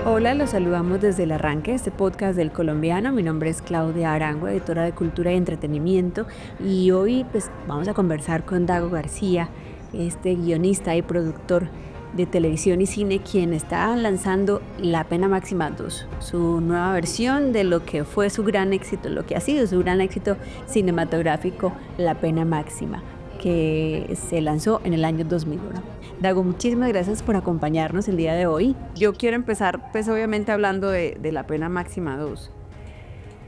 Hola, los saludamos desde el arranque de este podcast del colombiano. Mi nombre es Claudia Arango, editora de Cultura y Entretenimiento, y hoy pues vamos a conversar con Dago García, este guionista y productor de televisión y cine, quien está lanzando La Pena Máxima 2, su nueva versión de lo que fue su gran éxito, lo que ha sido su gran éxito cinematográfico, La Pena Máxima, que se lanzó en el año 2001. Dago, muchísimas gracias por acompañarnos el día de hoy. Yo quiero empezar, pues obviamente hablando de La Pena Máxima 2.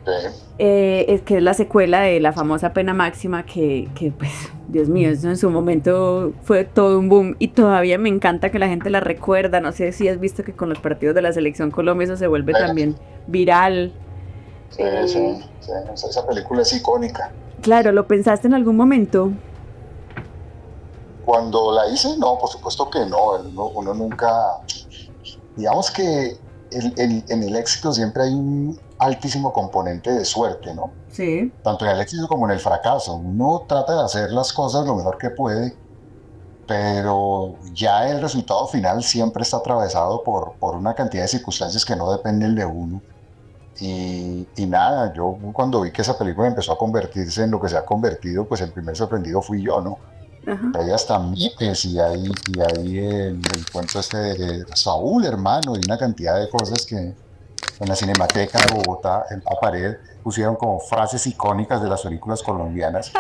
Sí, Es que es la secuela de la famosa Pena Máxima que pues, Dios mío, eso en su momento fue todo un boom y todavía me encanta que la gente la recuerda. No sé si has visto que con los partidos de la Selección Colombia eso se vuelve también viral. sí, sí, Eh, sí, esa película es icónica. claro, ¿lo pensaste en algún momento? Cuando la hice, no, por supuesto que no, uno nunca, digamos que en el éxito siempre hay un altísimo componente de suerte, ¿no? Sí. Tanto en el éxito como en el fracaso. Uno trata de hacer las cosas lo mejor que puede, pero ya el resultado final siempre está atravesado por una cantidad de circunstancias que no dependen de uno. Y nada, yo cuando vi que esa película empezó a convertirse en lo que se ha convertido, pues el primer sorprendido fui yo, ¿no? Ajá. Hay hasta mites y hay el cuento este de Saúl, hermano, y una cantidad de cosas que en la Cinemateca de Bogotá, en la pared, pusieron como frases icónicas de las películas colombianas.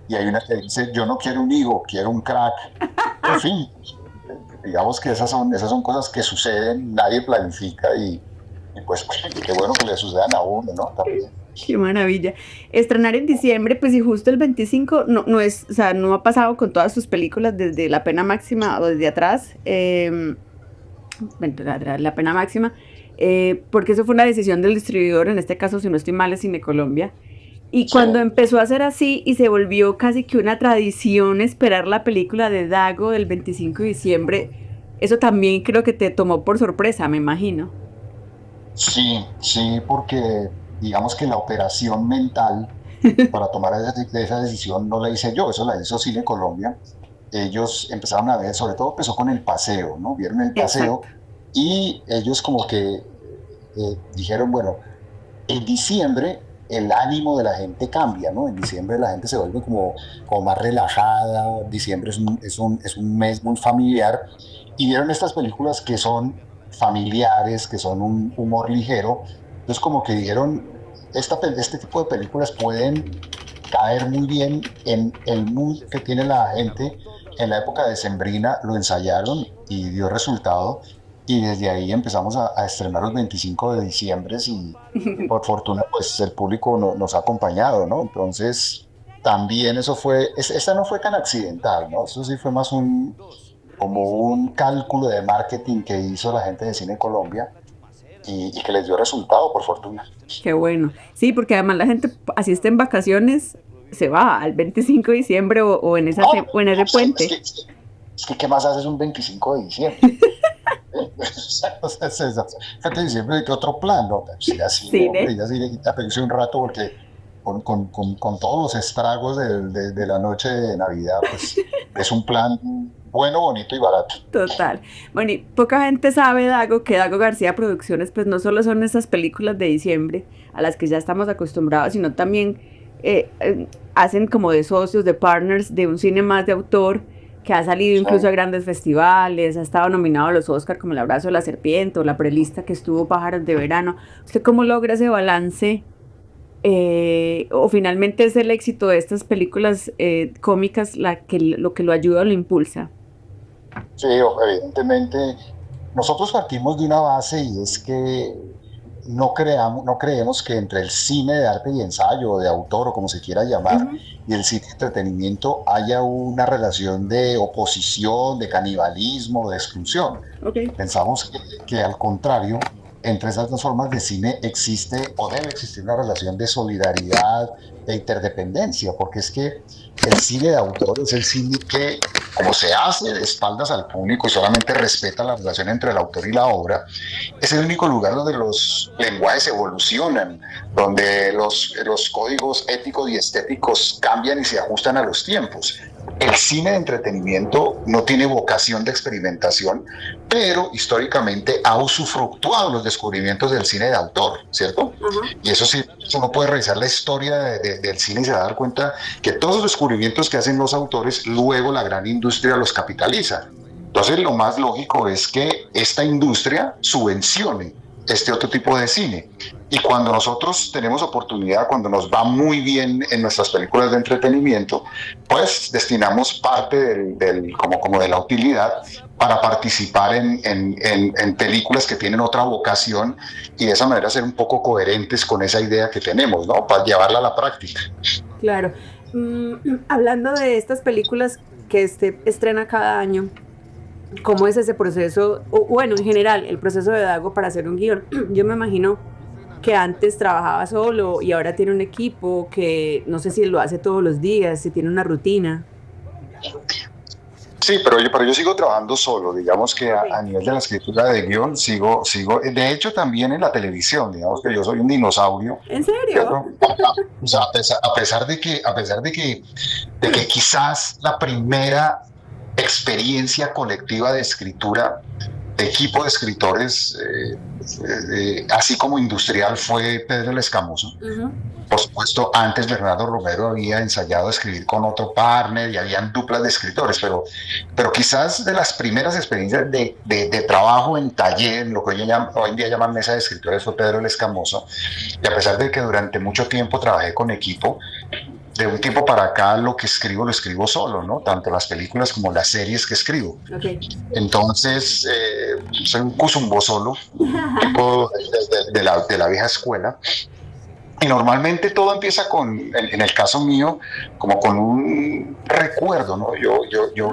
Y hay una que dice, yo no quiero un higo, quiero un crack. En fin, digamos que esas son cosas que suceden, nadie planifica y pues qué bueno que le sucedan a uno, ¿no? También. Qué maravilla. Estrenar en diciembre, pues y justo el 25 no es, o sea, no ha pasado con todas sus películas desde La Pena Máxima o desde atrás, bueno, la Pena Máxima, porque eso fue una decisión del distribuidor, en este caso, si no estoy mal, es Cine Colombia. Y Sí, cuando empezó a ser así y se volvió casi que una tradición esperar la película de Dago del 25 de diciembre, eso también creo que te tomó por sorpresa, me imagino. sí, sí, porque digamos que la operación mental para tomar esa decisión no la hice yo, eso la hizo Cine Colombia. Ellos empezaron a ver, sobre todo empezó con el paseo, ¿no? Vieron el paseo Exacto. y ellos como que dijeron, bueno, en diciembre el ánimo de la gente cambia, ¿no? En diciembre la gente se vuelve como más relajada, diciembre es un mes muy familiar y vieron estas películas que son familiares, que son un humor ligero, entonces como que dijeron, este tipo de películas pueden caer muy bien en el mood que tiene la gente en la época decembrina, lo ensayaron y dio resultado. Y desde ahí empezamos a estrenar los 25 de diciembre y por fortuna pues el público nos ha acompañado, ¿no? Entonces también eso esta no fue tan accidental, ¿no? Eso sí fue más como un cálculo de marketing que hizo la gente de Cine Colombia y que les dio resultado por fortuna. Qué bueno. Sí, porque además la gente así está en vacaciones, se va al 25 de diciembre o en, esa No, o en ese no, es puente. que, es que ¿qué más haces un 25 de diciembre? O sea, fíjate, diciembre de que otro plan, ¿no? Pues ir a cine, hombre, Cine. ir a cine, y a pedirse un rato porque con todos los estragos de la noche de Navidad, pues es un plan bueno, bonito y barato. Total. Bueno, y poca gente sabe, Dago, que Dago García Producciones, pues no solo son esas películas de diciembre a las que ya estamos acostumbrados, sino también hacen como de socios, de partners de un cine más de autor que ha salido Sí. incluso a grandes festivales, ha estado nominado a los Oscar como El Abrazo de la Serpiente o La Prelista que estuvo Pájaros de Verano. ¿Usted cómo logra ese balance? O finalmente es el éxito de estas películas cómicas lo que lo ayuda o lo impulsa. Sí, evidentemente. Nosotros partimos de una base y es que no creemos que entre el cine de arte y ensayo, o de autor, o como se quiera Uh llamar, -huh. y el cine de entretenimiento haya una relación de oposición, de canibalismo, de exclusión. Ok. Pensamos que al contrario, entre esas dos formas de cine existe o debe existir una relación de solidaridad, de interdependencia, porque es que el cine de autor es el cine que, como se hace de espaldas al público y solamente respeta la relación entre el autor y la obra, es el único lugar donde los lenguajes evolucionan, donde los códigos éticos y estéticos cambian y se ajustan a los tiempos. el cine de entretenimiento no tiene vocación de experimentación, pero históricamente ha usufructuado los descubrimientos del cine de autor, ¿cierto? Y eso sí, uno puede revisar la historia del cine y se va a dar cuenta que todos los descubrimientos que hacen los autores, luego la gran industria los capitaliza. Entonces, lo más lógico es que esta industria subvencione este otro tipo de cine. Y cuando nosotros tenemos oportunidad, cuando nos va muy bien en nuestras películas de entretenimiento, pues destinamos parte como de la utilidad para participar en películas que tienen otra vocación y de esa manera ser un poco coherentes con esa idea que tenemos, ¿no? Para llevarla a la práctica. Claro. Hablando de estas películas que estrena cada año, ¿cómo es ese proceso? O, bueno, en general, el proceso de Dago para hacer un guión. Yo me imagino que antes trabajaba solo y ahora tiene un equipo que no sé si lo hace todos los días, si tiene una rutina. Sí, pero yo sigo trabajando solo, digamos que a nivel de la escritura de guión sigo, de hecho también en la televisión, digamos que yo soy un dinosaurio. ¿En serio? ¿Cierto? O sea, a pesar de que quizás la primera experiencia colectiva de escritura de equipo de escritores, así como industrial, fue Pedro el Escamoso. Por supuesto, antes Bernardo Romero había ensayado a escribir con otro partner y habían duplas de escritores, pero quizás de las primeras experiencias de trabajo en taller, lo que hoy en día llaman mesa de escritores, fue Pedro el Escamoso. Y a pesar de que durante mucho tiempo trabajé con equipo, de un tiempo para acá lo lo escribo solo, ¿no? Tanto las películas como las series que escribo. Okay. Entonces, soy un cusumbo solo, tipo de la vieja escuela. Y normalmente todo empieza en el caso mío, como con un recuerdo, ¿no? Yo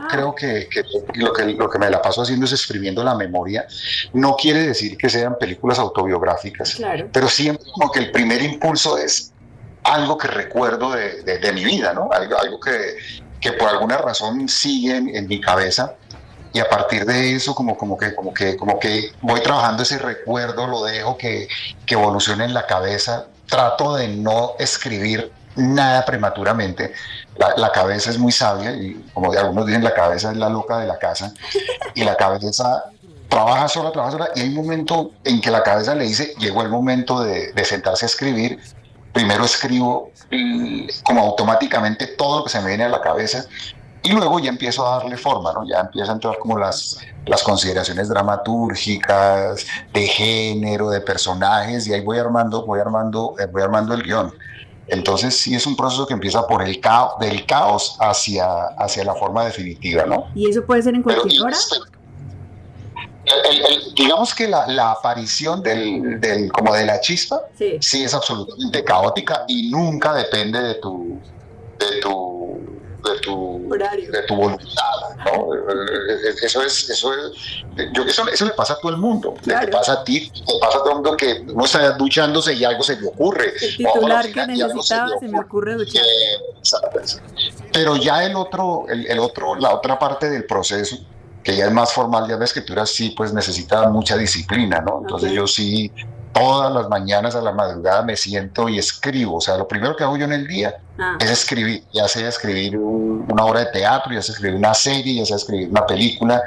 creo que lo que me la paso haciendo es escribiendo la memoria. No quiere decir que sean películas autobiográficas, claro, pero siempre como que el primer impulso es algo que recuerdo de mi vida, ¿no? Algo que por alguna razón sigue en mi cabeza. Y a partir de eso, como que voy trabajando ese recuerdo, lo dejo que evolucione en la cabeza. Trato de no escribir nada prematuramente. La cabeza es muy sabia y, como algunos dicen, la cabeza es la loca de la casa. Y la cabeza trabaja sola. Y hay un momento en que la cabeza le dice, llegó el momento de sentarse a escribir. Primero escribo como automáticamente todo lo que se me viene a la cabeza. Y luego ya empiezo a darle forma, ¿no? Ya empiezan a entrar como las consideraciones dramatúrgicas, de género, de personajes, y ahí voy armando el guión. Entonces sí es un proceso que empieza por del caos hacia la forma definitiva, ¿no? ¿Y eso puede ser en cualquier hora? Digamos que la aparición como de la chispa, sí es absolutamente caótica y nunca depende de tu voluntad, ¿no? Eso le pasa a todo el mundo. Claro. Te pasa a ti, te pasa a todo el mundo que uno está duchándose y algo se le ocurre. El titular que necesitaba se me ocurre duchar. Pero ya la otra parte del proceso, que ya es más formal, ya la escritura sí pues necesita mucha disciplina, ¿no? Entonces yo sí todas las mañanas a la madrugada me siento y escribo. O sea, lo primero que hago yo en el día es escribir. Ya sea escribir una obra de teatro, ya sea escribir una serie, ya sea escribir una película.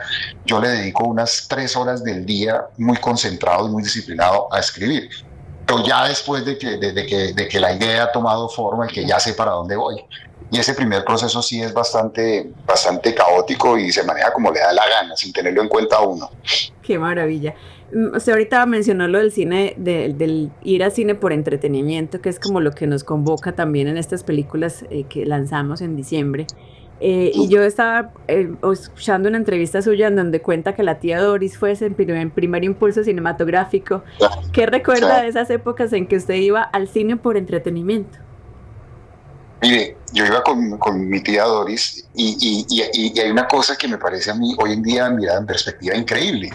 Yo le dedico unas 3 horas del día muy concentrado y muy disciplinado a escribir. Pero ya después de que la idea ha tomado forma y que ya sé para dónde voy. Y ese primer proceso sí es bastante caótico y se maneja como le da la gana, sin tenerlo en cuenta uno. Qué maravilla. Usted ahorita mencionó lo del cine, del ir al cine por entretenimiento, que es como lo que nos convoca también en estas películas que lanzamos en diciembre. Y yo estaba escuchando una entrevista suya en donde cuenta que la tía Doris fue ese primer impulso cinematográfico. ¿Qué recuerda de esas épocas en que usted iba al cine por entretenimiento? Mire, yo iba con mi tía Doris y hay una cosa que me parece a mí hoy en día mirada en perspectiva increíble.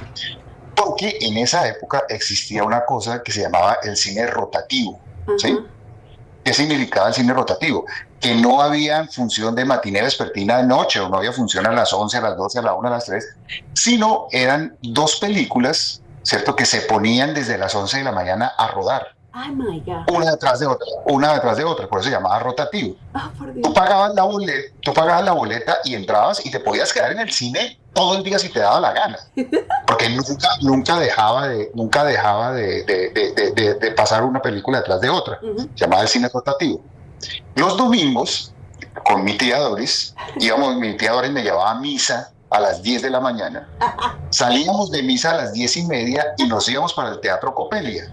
Porque en esa época existía una cosa que se llamaba el cine rotativo, ¿sí? ¿Qué significaba el cine rotativo? Que no había función de matiné, vespertina, de noche, o no había función a las 11, a las 12, a la 1, a las 3, sino eran 2 películas, ¿cierto?, que se ponían desde las 11 de la mañana a rodar. Ay, my God. una detrás de otra, por eso se llamaba rotativo. Oh, por Tú Dios. pagabas tú pagabas la boleta y entrabas y te podías quedar en el cine todo el día si te daba la gana, porque nunca dejaba de pasar una película detrás de otra. Se llamaba el cine rotativo. Los domingos, con mi tía Doris, mi tía Doris me llevaba a misa a las 10 de la mañana. Salíamos de misa a las 10:30 y nos íbamos para el Teatro Copelia.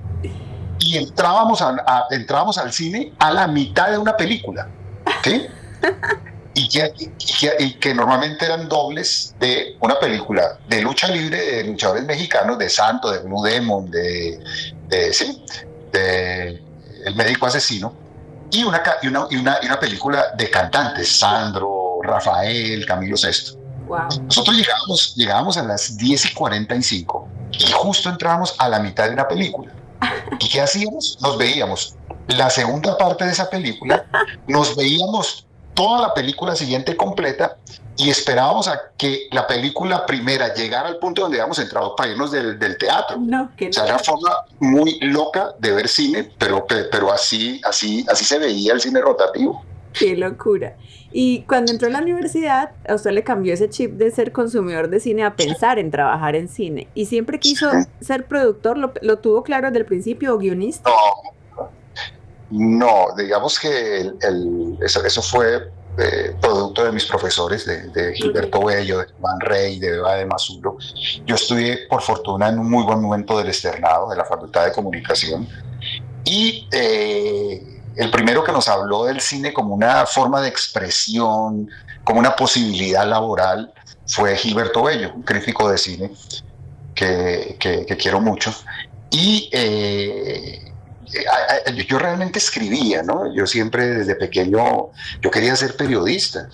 Y entrábamos al cine a la mitad de una película. ¿Sí? Y que normalmente eran dobles de una película de lucha libre de luchadores mexicanos, de Santo, de Blue Demon, ¿sí? De El Médico Asesino, y una película de cantantes, Sandro, Rafael, Camilo Sesto. Wow. Nosotros llegábamos a las 10:45 y justo entrábamos a la mitad de una película. ¿Y qué hacíamos? Nos veíamos la segunda parte de esa película, nos veíamos toda la película siguiente completa y esperábamos a que la película primera llegara al punto donde habíamos entrado para irnos del teatro. No, que no. O sea, era una forma muy loca de ver cine, pero así se veía el cine rotativo. Qué locura. Y cuando entró a la universidad, a usted le cambió ese chip de ser consumidor de cine a pensar en trabajar en cine. ¿Y siempre quiso ser productor? ¿Lo tuvo claro desde el principio o guionista? No, digamos que eso fue producto de mis profesores, de Gilberto Bello, de Juan Rey, de Eva de Masuro. Yo estudié, por fortuna, en un muy buen momento del externado de la Facultad de Comunicación. Y el primero que nos habló del cine como una forma de expresión, como una posibilidad laboral, fue Gilberto Bello, un crítico de cine que quiero mucho. Y yo realmente escribía, ¿no? Yo siempre desde pequeño, yo quería ser periodista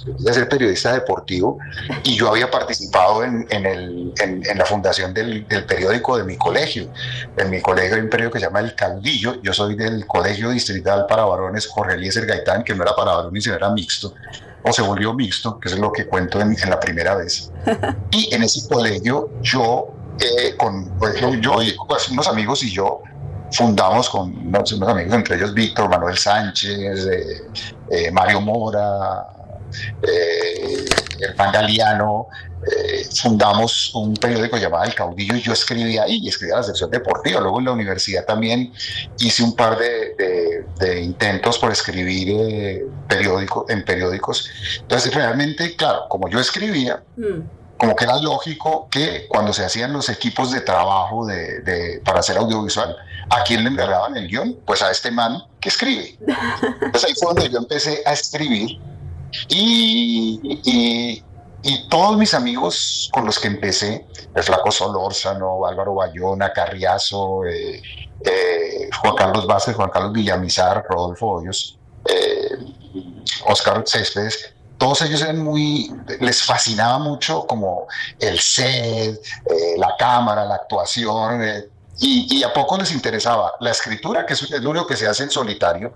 deportivo, y yo había participado en la fundación del periódico de mi colegio. En mi colegio hay un periódico que se llama El Caudillo. Yo soy del Colegio Distrital para Varones Jorge Eliezer Gaitán, que no era para varones, sino era mixto, o se volvió mixto, que es lo que cuento en la primera vez. Y en ese colegio yo y pues, unos amigos y yo fundamos con unos amigos, entre ellos Víctor Manuel Sánchez, Mario Mora, Hernán Galeano, fundamos un periódico llamado El Caudillo, y yo escribía ahí, y escribía la sección deportiva. Luego en la universidad también hice un par de intentos por escribir en periódicos. Entonces realmente, claro, como yo escribía, como que era lógico que cuando se hacían los equipos de trabajo para hacer audiovisual, ¿a quién le encargaban el guión? Pues a este man que escribe. Entonces ahí fue donde yo empecé a escribir, y todos mis amigos con los que empecé, el Flaco Solórzano, Álvaro Bayona, Carriazo, Juan Carlos Vázquez, Juan Carlos Villamizar, Rodolfo Hoyos, Oscar Céspedes, todos ellos les fascinaba mucho como el set, la cámara, la actuación, y a poco les interesaba la escritura, que es lo único que se hace en solitario.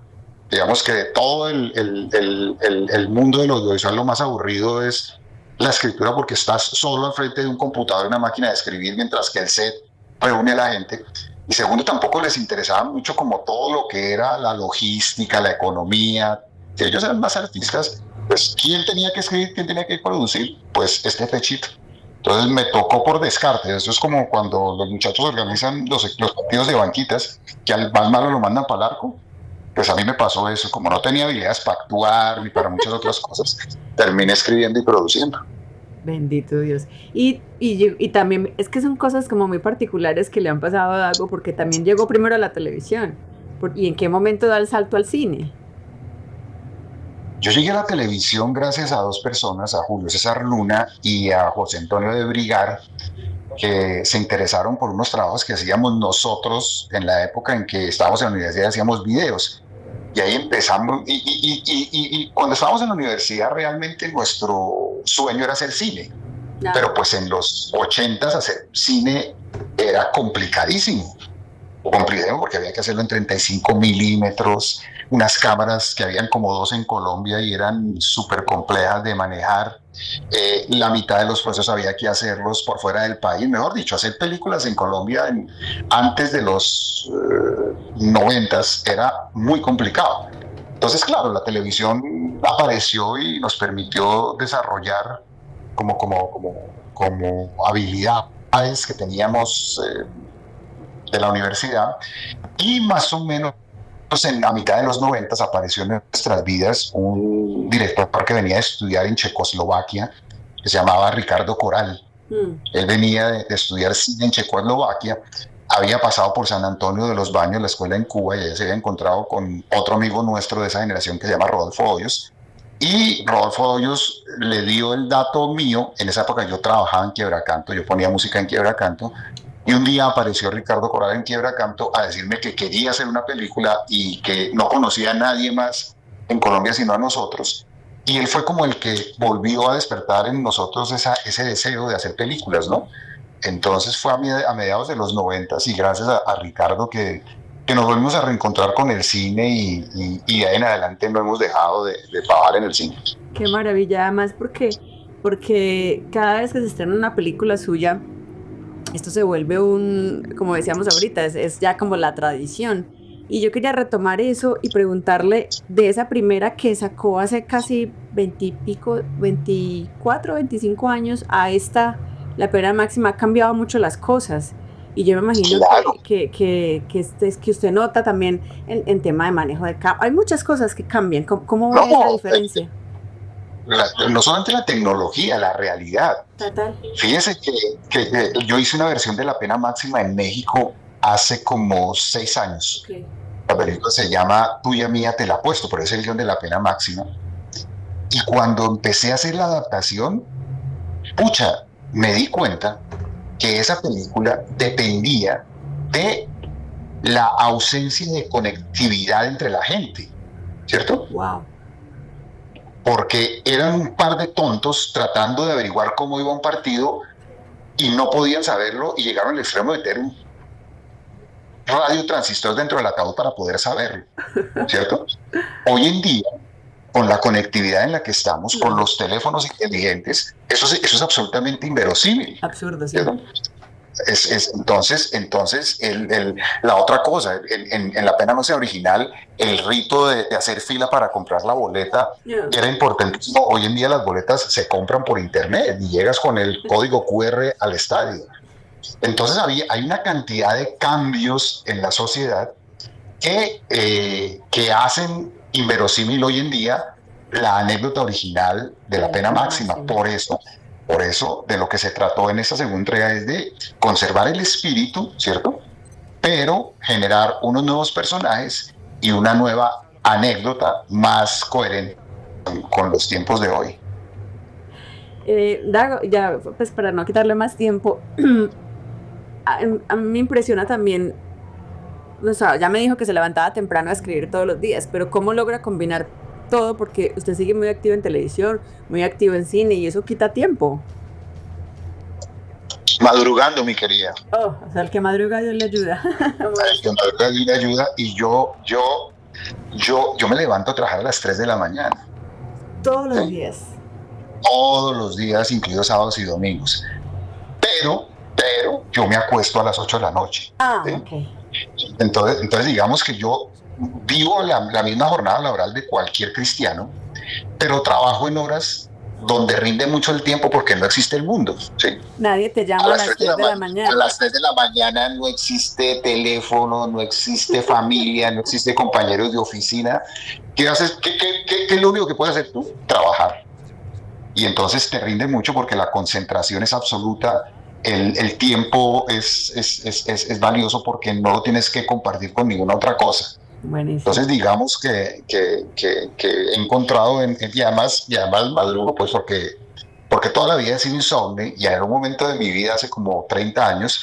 Digamos que todo el mundo del audiovisual, lo más aburrido es la escritura, porque estás solo al frente de un computador y una máquina de escribir, mientras que el set reúne a la gente. Y segundo, tampoco les interesaba mucho como todo lo que era la logística, la economía. Si ellos eran más artistas, pues ¿quién tenía que escribir? ¿Quién tenía que producir? Pues este fechito. Entonces me tocó por descarte. Eso es como cuando los muchachos organizan los partidos de banquitas, que al más malo lo mandan para el arco. Pues a mí me pasó eso. Como no tenía habilidades para actuar ni para muchas otras cosas, terminé escribiendo y produciendo. Bendito Dios. Y también es que son cosas como muy particulares que le han pasado a Dago, porque también llegó primero a la televisión. ¿Y en qué momento da el salto al cine? Yo llegué a la televisión gracias a dos personas, a Julio César Luna y a José Antonio de Brigar, que se interesaron por unos trabajos que hacíamos nosotros en la época en que estábamos en la universidad, hacíamos videos. Y ahí empezamos, y cuando estábamos en la universidad realmente nuestro sueño era hacer cine. Pero pues en los 80s hacer cine era complicadísimo. complicado porque había que hacerlo en 35 milímetros, unas cámaras que habían como dos en Colombia y eran súper complejas de manejar. La mitad de los procesos había que hacerlos por fuera del país. Mejor dicho, hacer películas en Colombia antes de los 90 era muy complicado. Entonces, claro, la televisión apareció y nos permitió desarrollar como habilidades que teníamos de la universidad, y más o menos en la mitad de los 90 apareció en nuestras vidas un director que venía a estudiar en Checoslovaquia, que se llamaba Ricardo Coral. Él venía de estudiar cine en Checoslovaquia, había pasado por San Antonio de los Baños, la escuela en Cuba, y allá se había encontrado con otro amigo nuestro de esa generación que se llama Rodolfo Hoyos. Y Rodolfo Hoyos le dio el dato mío. En esa época yo trabajaba en Quiebracanto, yo ponía música en Quiebracanto, y un día apareció Ricardo Coral en Quiebracanto a decirme que quería hacer una película y que no conocía a nadie más en Colombia sino a nosotros. Y él fue como el que volvió a despertar en nosotros ese deseo de hacer películas, ¿no? Entonces fue a mediados de los 90 y gracias a Ricardo que nos volvimos a reencontrar con el cine y de ahí en adelante no hemos dejado de trabajar en el cine. Qué maravilla, además porque cada vez que se estrena una película suya, esto se vuelve como decíamos ahorita, es ya como la tradición. Y yo quería retomar eso y preguntarle de esa primera que sacó hace casi 20 y pico, 24, 25 años, a esta, La Pena Máxima, ha cambiado mucho las cosas. Y yo me imagino Claro. que usted nota también en tema de manejo de cámara. Hay muchas cosas que cambian. ¿Cómo ve esa diferencia? No solamente la tecnología, la realidad. Total. Fíjese que yo hice una versión de La Pena Máxima en México hace como 6 años. Okay. La película se llama Tuya Mía Te La Apuesto, pero es el guión de La Pena Máxima. Y cuando empecé a hacer la adaptación, pucha, me di cuenta que esa película dependía de la ausencia de conectividad entre la gente, ¿cierto? Wow. Porque eran un par de tontos tratando de averiguar cómo iba un partido y no podían saberlo y llegaron al extremo de tener un radiotransistor dentro del ataúd para poder saberlo, ¿cierto? Hoy en día, con la conectividad en la que estamos, con los teléfonos inteligentes, eso es absolutamente inverosímil. Absurdo, sí. ¿Cierto? Entonces la otra cosa, en La Pena Máxima original, el rito de hacer fila para comprar la boleta era importantísimo. Hoy en día las boletas se compran por internet y llegas con el código QR al estadio. Entonces hay una cantidad de cambios en la sociedad que hacen inverosímil hoy en día la anécdota original de La Pena Máxima. Por eso, de lo que se trató en esta segunda entrega es de conservar el espíritu, ¿cierto? Pero generar unos nuevos personajes y una nueva anécdota más coherente con los tiempos de hoy. Dago, ya pues para no quitarle más tiempo, a mí me impresiona también, o sea, ya me dijo que se levantaba temprano a escribir todos los días, pero ¿cómo logra combinar todo? Porque usted sigue muy activo en televisión, muy activo en cine, y eso quita tiempo. Madrugando, mi querida. Oh, o sea, el que madruga Dios le ayuda. El que madruga Dios le ayuda, y yo me levanto a trabajar a las 3 de la mañana. Todos los días. Todos los días, incluidos sábados y domingos. Pero yo me acuesto a las 8 de la noche. ¿Sí? Ok. Entonces digamos que yo vivo la misma jornada laboral de cualquier cristiano, pero trabajo en horas donde rinde mucho el tiempo porque no existe el mundo. ¿Sí? Nadie te llama a las 3 de la mañana. A las 3 de la mañana no existe teléfono, no existe familia, no existe compañeros de oficina. ¿Qué haces? ¿Qué es lo único que puedes hacer tú? Trabajar. Y entonces te rinde mucho porque la concentración es absoluta. El tiempo es valioso porque no lo tienes que compartir con ninguna otra cosa. Buenísimo. Entonces digamos que he encontrado y además madrugo pues porque toda la vida he sido insomne, y en un momento de mi vida hace como 30 años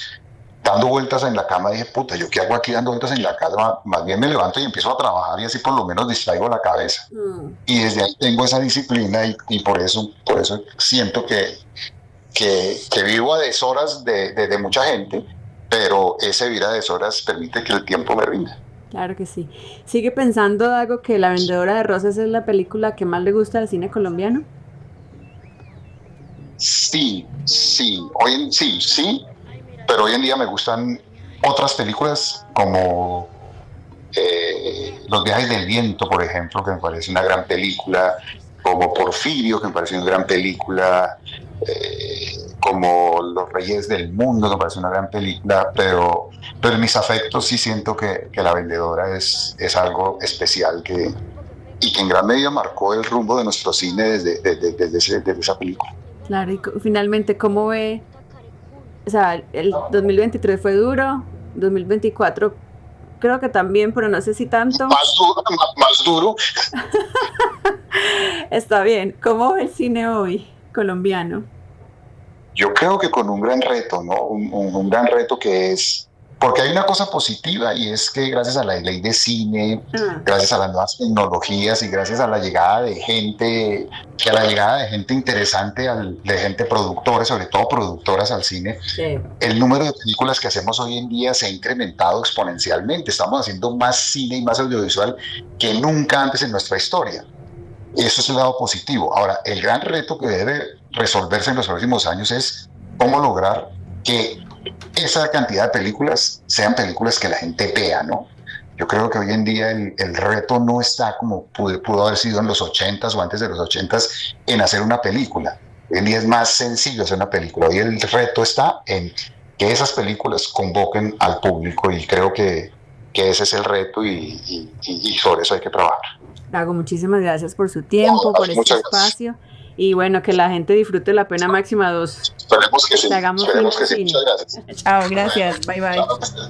dando vueltas en la cama dije, puta, ¿yo qué hago aquí dando vueltas en la cama? Más bien me levanto y empiezo a trabajar y así por lo menos distraigo la cabeza. Y desde ahí tengo esa disciplina y por eso siento que vivo a deshoras de mucha gente, pero ese vir a deshoras permite que el tiempo me rinda. Claro que sí. ¿Sigue pensando, Dago, que La Vendedora de Rosas es la película que más le gusta al cine colombiano? Sí, sí, pero hoy en día me gustan otras películas como Los viajes del viento, por ejemplo, que me parece una gran película, como Porfirio, que me parece una gran película, como Los Reyes del Mundo, que me parece una gran película, pero en mis afectos sí siento que La Vendedora es algo especial y que en gran medida marcó el rumbo de nuestro cine desde esa película. Claro, y finalmente, ¿cómo ve? O sea, el 2023 fue duro, 2024 creo que también, pero no sé si tanto. Más duro. Está bien. ¿Cómo ve el cine hoy colombiano? Yo creo que con un gran reto, ¿no? Un gran reto que es, porque hay una cosa positiva y es que gracias a la ley de cine, gracias a las nuevas tecnologías y gracias a la llegada de gente, interesante, de gente productora, sobre todo productoras al cine, sí, el número de películas que hacemos hoy en día se ha incrementado exponencialmente. Estamos haciendo más cine y más audiovisual que nunca antes en nuestra historia. Eso es el lado positivo. Ahora, el gran reto que debe resolverse en los próximos años es cómo lograr que esa cantidad de películas sean películas que la gente vea, ¿no? Yo creo que hoy en día el reto no está como pudo haber sido en los 80s o antes de los 80s en hacer una película. Hoy en día es más sencillo hacer una película. Hoy el reto está en que esas películas convoquen al público y creo que ese es el reto y sobre eso hay que trabajar. Dago, muchísimas gracias por su tiempo, por este espacio. Y bueno, que la gente disfrute La Pena Máxima 2. Esperemos que sí. Esperemos que sí. Muchas gracias. Chao, gracias. Bye, bye. Chao.